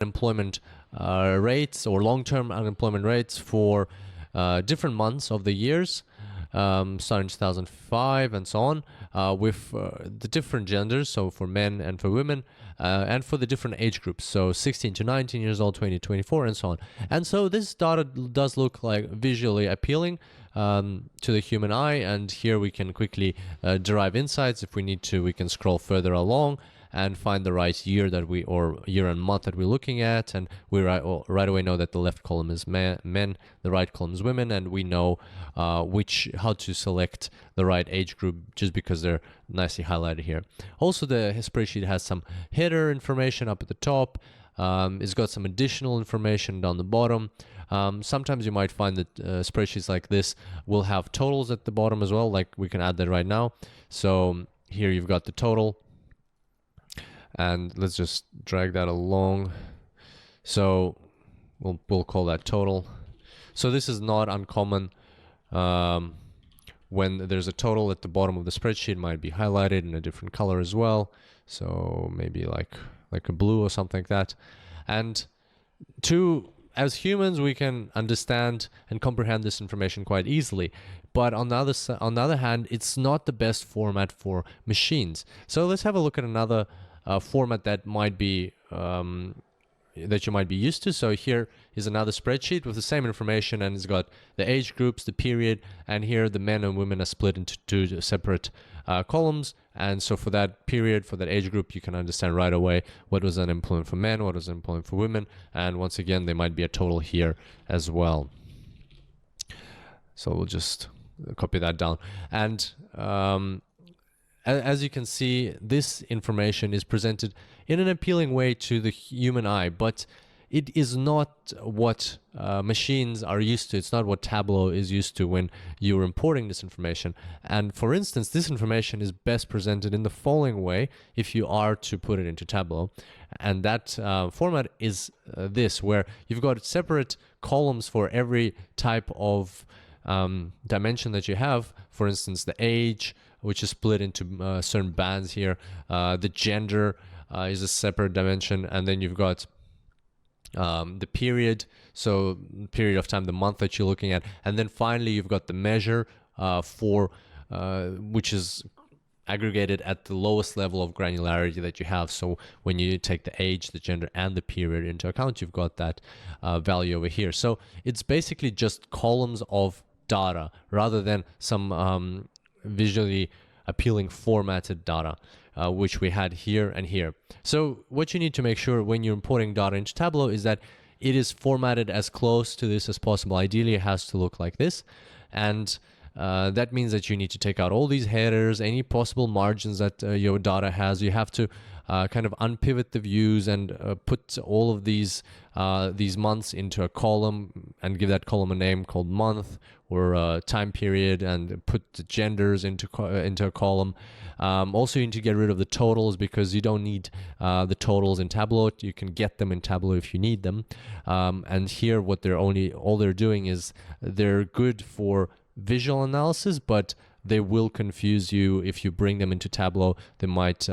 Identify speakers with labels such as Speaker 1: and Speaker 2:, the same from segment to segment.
Speaker 1: unemployment rates or long-term unemployment rates for different months of the years, starting 2005 and so on, with the different genders, so for men and for women, and for the different age groups, so 16 to 19 years old, 20 to 24, and so on. And so this data does look like visually appealing to the human eye, and here we can quickly derive insights. If we need to, we can scroll further along and find the right year that we, or year and month that we're looking at, and we right away know that the left column is men, the right column is women, and we know how to select the right age group just because they're nicely highlighted here. Also, the spreadsheet has some header information up at the top. It's got some additional information down the bottom. Sometimes you might find that spreadsheets like this will have totals at the bottom as well, like we can add that right now. So here you've got the total, and let's just drag that along. So we'll call that total. So this is not uncommon. When there's a total at the bottom of the spreadsheet, it might be highlighted in a different color as well. So maybe like a blue or something like that. And as humans, we can understand and comprehend this information quite easily. But on the other hand, it's not the best format for machines. So let's have a look at another format that might be that you might be used to. So here is another spreadsheet with the same information, and it's got the age groups, the period, and here the men and women are split into two separate columns. And so for that period, for that age group, you can understand right away what was unemployment for men, what was unemployment for women, and once again there might be a total here as well. So we'll just copy that down. And as you can see, this information is presented in an appealing way to the human eye, but it is not what machines are used to. It's not what Tableau is used to when you're importing this information. And for instance, this information is best presented in the following way if you are to put it into Tableau. And that format is this, where you've got separate columns for every type of dimension that you have. For instance, the age, which is split into certain bands here. The gender is a separate dimension, and then you've got the period, so period of time, the month that you're looking at, and then finally you've got the measure which is aggregated at the lowest level of granularity that you have. So when you take the age, the gender, and the period into account, you've got that value over here. So it's basically just columns of data rather than some visually appealing formatted data, which we had here and here. So what you need to make sure when you're importing data into Tableau is that it is formatted as close to this as possible. Ideally, it has to look like this. And that means that you need to take out all these headers, any possible margins that your data has. You have to kind of unpivot the views and put all of these months into a column and give that column a name called month or time period, and put the genders into a column. Also, you need to get rid of the totals because you don't need the totals in Tableau. You can get them in Tableau if you need them. And here, what all they're doing is they're good for visual analysis, but they will confuse you if you bring them into Tableau. They might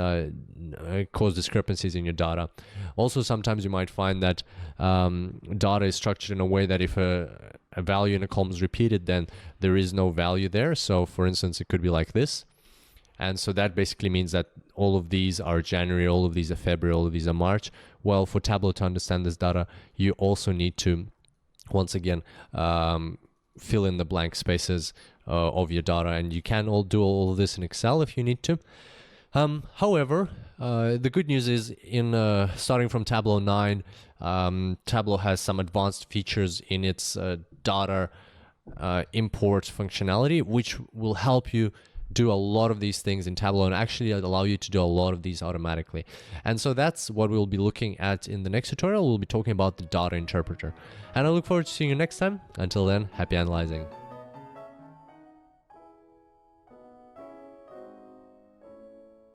Speaker 1: cause discrepancies in your data. Also, sometimes you might find that data is structured in a way that if a value in a column is repeated, then there is no value there. So for instance, it could be like this. And so that basically means that all of these are January, all of these are February, all of these are March. Well, for Tableau to understand this data, you also need to, once again, fill in the blank spaces of your data, and you can do all of this in Excel if you need to. However, the good news is in starting from Tableau 9, Tableau has some advanced features in its data import functionality, which will help you do a lot of these things in Tableau and actually allow you to do a lot of these automatically. And so that's what we'll be looking at in the next tutorial. We'll be talking about the data interpreter. And I look forward to seeing you next time. Until then, happy analyzing.